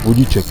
budíček.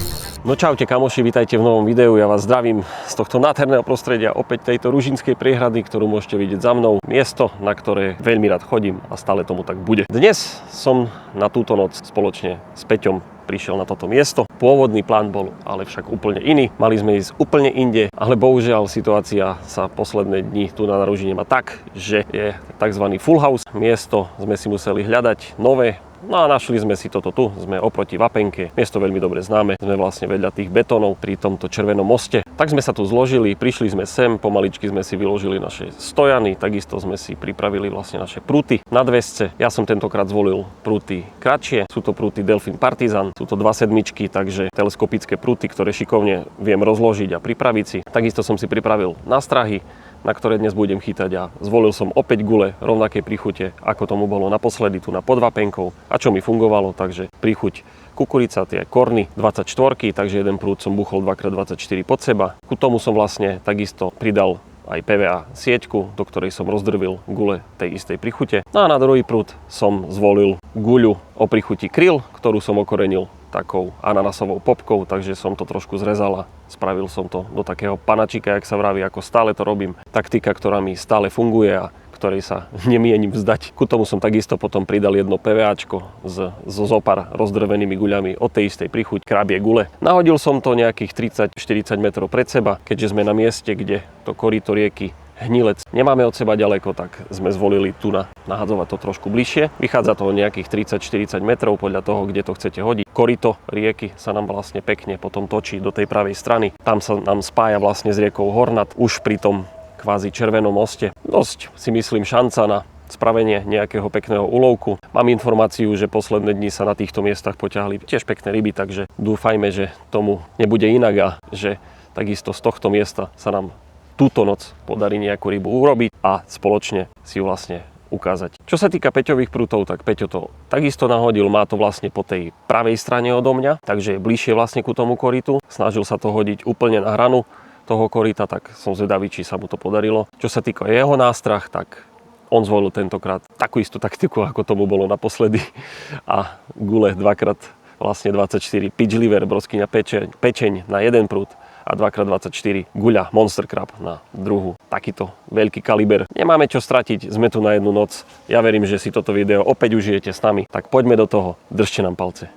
No čaute kamoši, vítajte v novom videu, ja vás zdravím z tohto nádherného prostredia, opäť tejto Ružinskej priehrady, ktorú môžete vidieť za mnou. Miesto, na ktoré veľmi rád chodím a stále tomu tak bude. Dnes som na túto noc spoločne s Peťom prišiel na toto miesto. Pôvodný plán bol ale však úplne iný. Mali sme ísť úplne inde, ale bohužiaľ situácia sa posledné dni tu na Ružine má tak, že je tzv. Full house. Miesto sme si museli hľadať nové. No a našli sme si toto tu, sme oproti Vapenke, miesto veľmi dobre známe, sme vlastne vedľa tých betónov pri tomto červenom moste. Tak sme sa tu zložili, prišli sme sem, pomaličky sme si vyložili naše stojany, takisto sme si pripravili vlastne naše prúty na dvesce. Ja som tentokrát zvolil prúty kratšie, sú to prúty Delfin Partizan, sú to 2 sedmičky, takže teleskopické prúty, ktoré šikovne viem rozložiť a pripraviť si. Takisto som si pripravil nástrahy, na ktoré dnes budem chytať a zvolil som opäť gule rovnakej príchute, ako tomu bolo naposledy tu na pod Vapenkou a čo mi fungovalo, takže príchuť kukurica, tie korny 24, takže jeden prúd som buchol 2x24 pod seba. Ku tomu som vlastne takisto pridal aj PVA sieťku, do ktorej som rozdrvil gule tej istej príchute. No a na druhý prúd som zvolil guľu o príchuti kryl, ktorú som okorenil takou ananasovou popkou, takže som to trošku zrezal a spravil som to do takého panačika, jak sa vraví, ako stále to robím. Taktika, ktorá mi stále funguje a ktorej sa nemienim vzdať. Ku tomu som takisto potom pridal jedno PVAčko so zopár rozdrvenými guľami od tej istej príchuť krabie gule. Nahodil som to nejakých 30-40 metrov pred seba, keďže sme na mieste, kde to korýto rieky Hnilec nemáme od seba ďaleko, tak sme zvolili tu nahadzovať to trošku bližšie. Vychádza to nejakých 30-40 metrov podľa toho, kde to chcete hodiť. Korito rieky sa nám vlastne pekne potom točí do tej pravej strany. Tam sa nám spája vlastne s riekou Hornat už pri tom kvázi červenom moste. Dosť si myslím šanca na spravenie nejakého pekného úlovku. Mám informáciu, že posledné dni sa na týchto miestach poťahli tiež pekné ryby, takže dúfajme, že tomu nebude inak a že takisto z tohto miesta sa nám túto noc podarí nejakú rybu urobiť a spoločne si ju vlastne ukázať. Čo sa týka Peťových prútov, tak Peťo to takisto nahodil, má to vlastne po tej pravej strane odo mňa, takže je bližšie vlastne ku tomu korytu. Snažil sa to hodiť úplne na hranu toho koryta, tak som zvedavý, či sa mu to podarilo. Čo sa týka jeho nástrah, tak on zvolil tentokrát takú istú taktiku, ako tomu bolo naposledy a gule 2x vlastne 24, pitch liver, broskyňa pečeň na jeden prúd a 2x24 guľa Monster Crab na druhú. Takýto veľký kaliber. Nemáme čo stratiť, sme tu na jednu noc. Ja verím, že si toto video opäť užijete s nami. Tak poďme do toho, držte nám palce.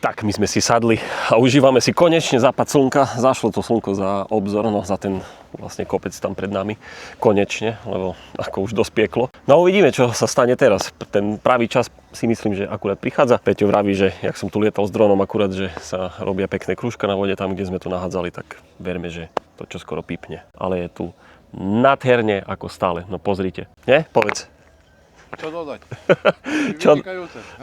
Tak, my sme si sadli a užívame si konečne západ slnka. Zašlo to slnko za obzor, no za ten vlastne kopec tam pred nami. Konečne, lebo ako už dosť pieklo. No uvidíme, čo sa stane teraz. Ten pravý čas si myslím, že akurát prichádza. Peťo vraví, že jak som tu lietal s dronom, akurát, že sa robia pekné krúžka na vode tam, kde sme to nahádzali, tak verme, že to čo skoro pípne. Ale je tu nádherne ako stále. No pozrite. Nie? Povedz. Čo dodať?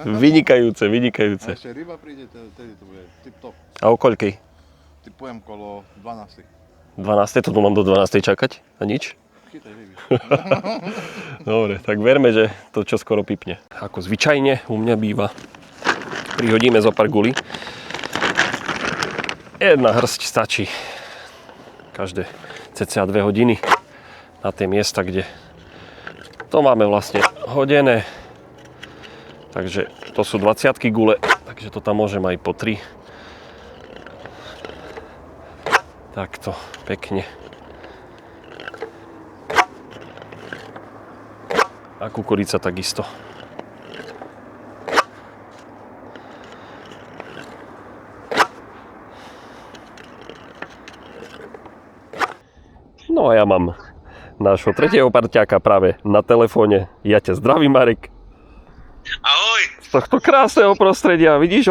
Vynikajúce. Vynikajúce. A ešte ryba príde, tedy to bude tip-top. A o koľkej? Typujem kolo 12. 12. To tu mám do 12. čakať? A nič? Chytaj ryby. Dobre, tak verme, že to čo skoro pipne. Ako zvyčajne u mňa býva. Prihodíme zo pár gulí. Jedna hrst stačí. Každé cca 2 hodiny na tie miesta, kde to máme vlastne hodené. Takže to sú 20-ky gule, takže to tam môžem aj po 3. Takto, pekne. A kukurica takisto. No a ja mám nášho tretieho parťáka práve na telefóne. Ja ťa zdravím, Marek. Ahoj. Z tohto krásneho prostredia. Vidíš,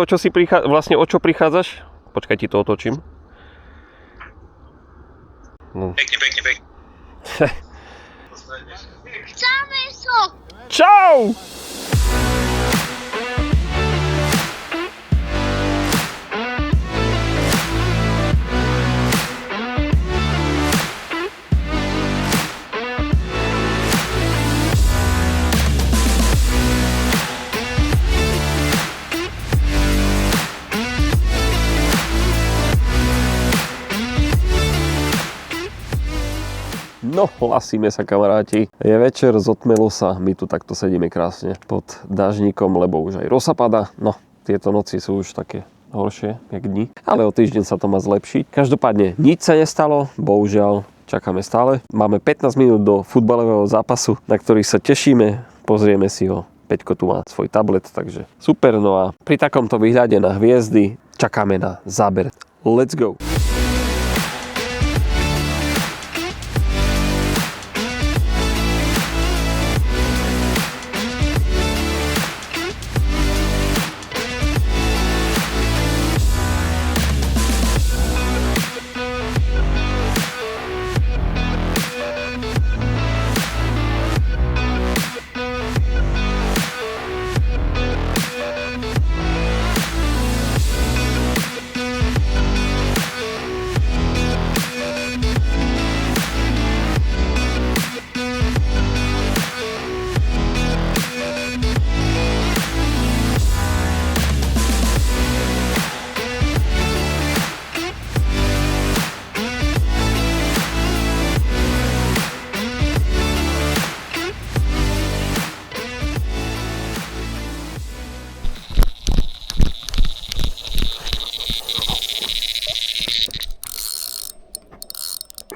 vlastne o čo prichádzaš? Počkaj, ti to otočím. No. Pekne. Čau! No, hlasíme sa, kamaráti. Je večer, zotmelo sa, my tu takto sedíme krásne pod dažníkom, lebo už aj rosa padá. No, tieto noci sú už také horšie, jak dni. Ale o týždeň sa to má zlepšiť. Každopádne, nič sa nestalo, bohužiaľ, čakáme stále. Máme 15 minút do futbalového zápasu, na ktorý sa tešíme. Pozrieme si ho. Peťko tu má svoj tablet, takže super. No a pri takomto výhľade na hviezdy čakáme na záber. Let's go!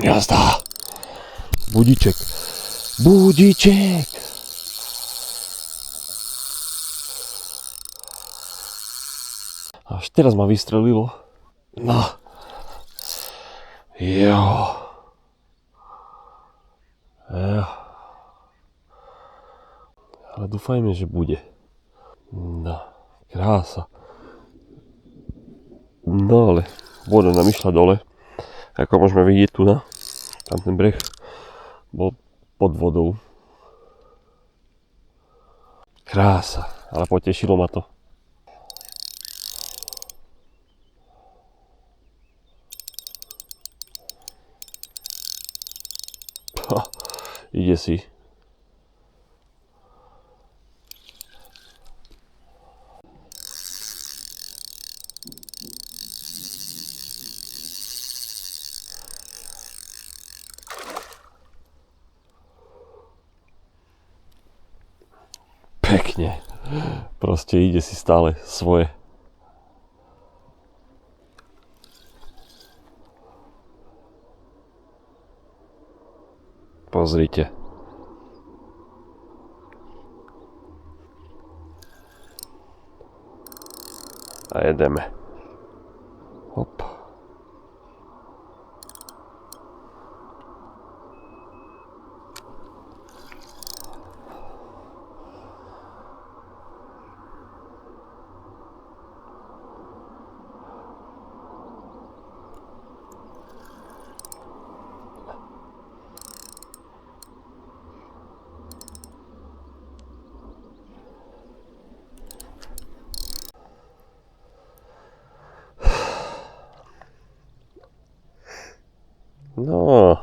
Jazda. Budíček. Až teraz ma vystrelilo. No. Jo. Ale dúfajme, že bude. No. Krása. No ale voda nám išla dole. Ako môžeme vidieť tu na tam ten breh bol pod vodou. Krása, ale potešilo ma to. Ide si. Pekne. Proste ide si stále svoje. Pozrite. A jedeme. Hop. No,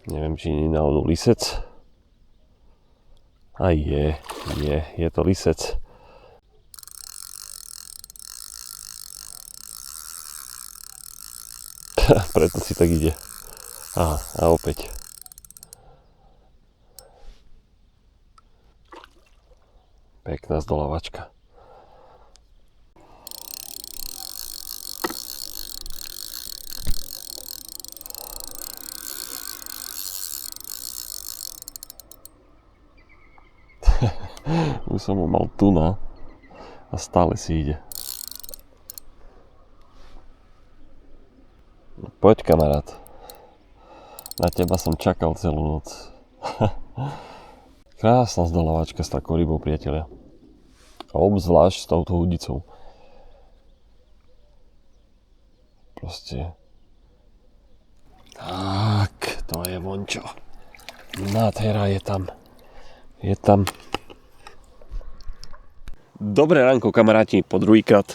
neviem, či nie je náhodou lisec. A je to lisec. Preto si tak ide. A opäť. Pekná zdolavačka. Už som ho mal tu na a stále si ide. No, poď, kamarát. Na teba som čakal celú noc. Krásna zdolávačka s takou rybou, priatelia. A obzvlášť s touto hudicou. Proste. Tak, to je vončo. Nádhera je tam. Je tam. Dobré ránko, kamaráti, po druhýkrát.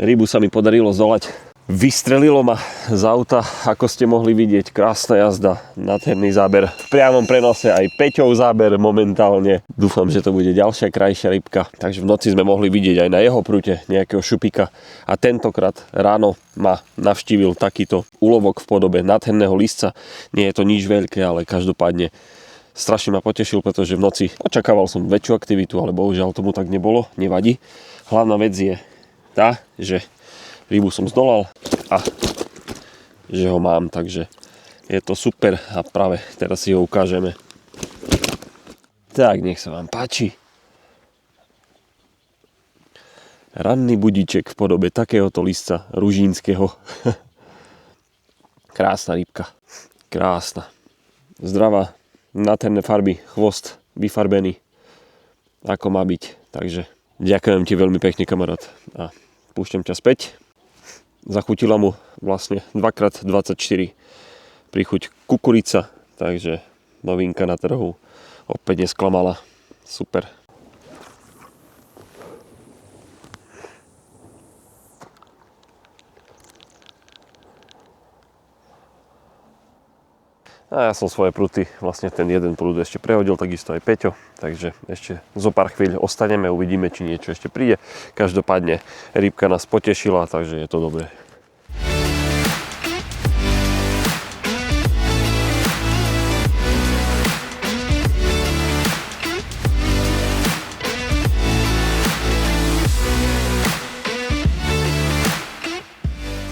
Rybu sa mi podarilo zdolať. Vystrelilo ma z auta, ako ste mohli vidieť, krásna jazda, nádherný záber. V priamom prenose aj Peťov záber momentálne. Dúfam, že to bude ďalšia krajšia rybka. Takže v noci sme mohli vidieť aj na jeho prúte nejakého šupika. A tentokrát ráno ma navštívil takýto úlovok v podobe nádherného lisca. Nie je to nič veľké, ale každopádne strašne ma potešil, pretože v noci očakával som väčšiu aktivitu, ale bohužiaľ tomu tak nebolo, nevadí. Hlavná vec je tá, že rybu som zdolal a že ho mám, takže je to super a práve teraz si ho ukážeme. Tak, nech sa vám páči. Ranný budíček v podobe takéhoto lista ružínskeho. Krásna rybka. Krásna. Zdravá, nádherné farby, chvost vyfarbený, ako má byť. Takže ďakujem ti veľmi pekne, kamarát. A púšťam ťa späť. Zachutila mu vlastne 2x24 príchuť kukurica, takže novinka na trhu. Opäť nesklamala. Super. A ja som svoje prúty, vlastne ten jeden prúd ešte prehodil, takisto aj Peťo, takže ešte zo pár chvíľ ostaneme, uvidíme, či niečo ešte príde. Každopádne rybka nás potešila, takže je to dobré.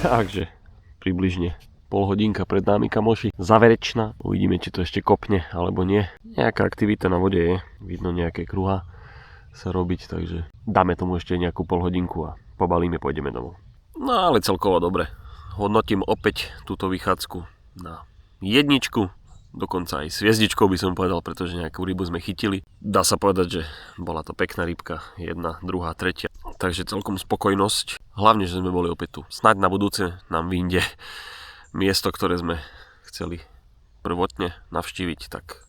Takže približne pol hodinka pred nami, kamoši. Záverečná. Uvidíme, či to ešte kopne, alebo nie. Nejaká aktivita na vode je. Vidno nejaké kruha sa robiť, takže dáme tomu ešte nejakú pol hodinku a pobalíme, pôjdeme domov. No ale celkovo dobre. Hodnotím opäť túto vychádzku na jedničku. Dokonca aj s hviezdičkou by som povedal, pretože nejakú rybu sme chytili. Dá sa povedať, že bola to pekná rybka. Jedna, druhá, tretia. Takže celkom spokojnosť. Hlavne, že sme boli opäť tu. Snáď na budúce nám vyjde miesto, ktoré sme chceli prvotne navštíviť, tak...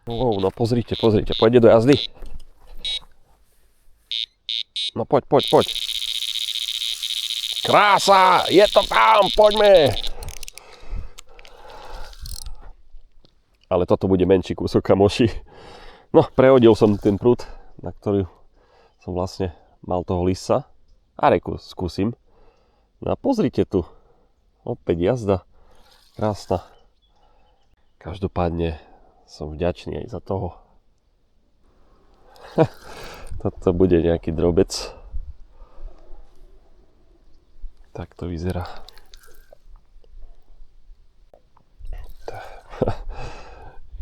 No pozrite, pôjde do jazdy. No poď. Krása, je to tam, poďme. Ale toto bude menší kúsok, kamoši. No, prehodil som ten prúd, na ktorý som vlastne mal toho lisa. A reku skúsim. No a pozrite tu. Opäť jazda. Krásna. Každopádne som vďačný aj za toho. Toto bude nejaký drobec. Tak to vyzerá.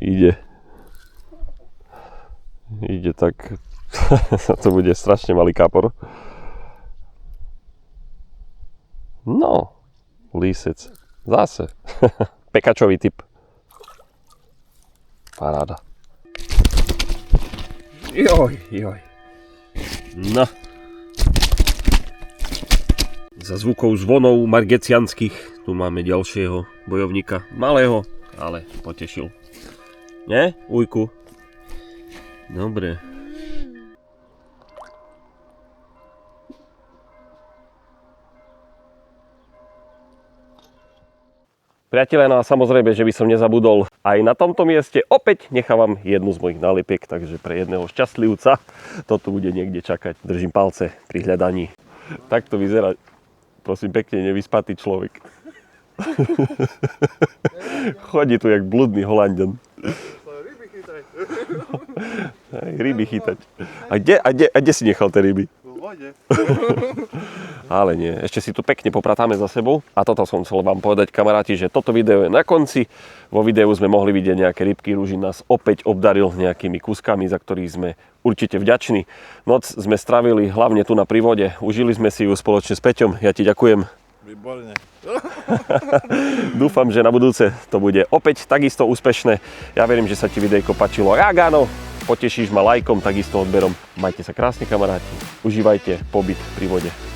Ide tak. To bude strašne malý kápor. No. Lísec. Zase. Pekačový typ. Paráda. Joj. No. Za zvukov zvonov margecianských tu máme ďalšieho bojovníka. Malého, ale potešil. Nie? Ujku. Dobre. Priatelia, no a samozrejme, že by som nezabudol aj na tomto mieste. Opäť nechávam jednu z mojich nálepiek, takže pre jedného šťastlivca toto bude niekde čakať. Držím palce pri hľadaní. Tak to vyzerá, prosím pekne, nevyspatý človek. Chodí tu jak bludný Holanďan. Ryby chytať. A kde si nechal tie ryby? V vode. Ale nie, ešte si tu pekne popratáme za sebou. A toto som chcel vám povedať, kamaráti, že toto video je na konci. Vo videu sme mohli vidieť nejaké rybky. Ružin nás opäť obdaril nejakými kúskami, za ktorých sme určite vďační. Noc sme stravili hlavne tu na prívode. Užili sme si ju spoločne s Peťom. Ja ti ďakujem. Výborne. Dúfam, že na budúce to bude opäť takisto úspešné. Ja verím, že sa ti videjko páčilo. Ak áno, potešíš ma lajkom, takisto odberom. Majte sa krásne, kamaráti. Užívajte pobyt pri vode.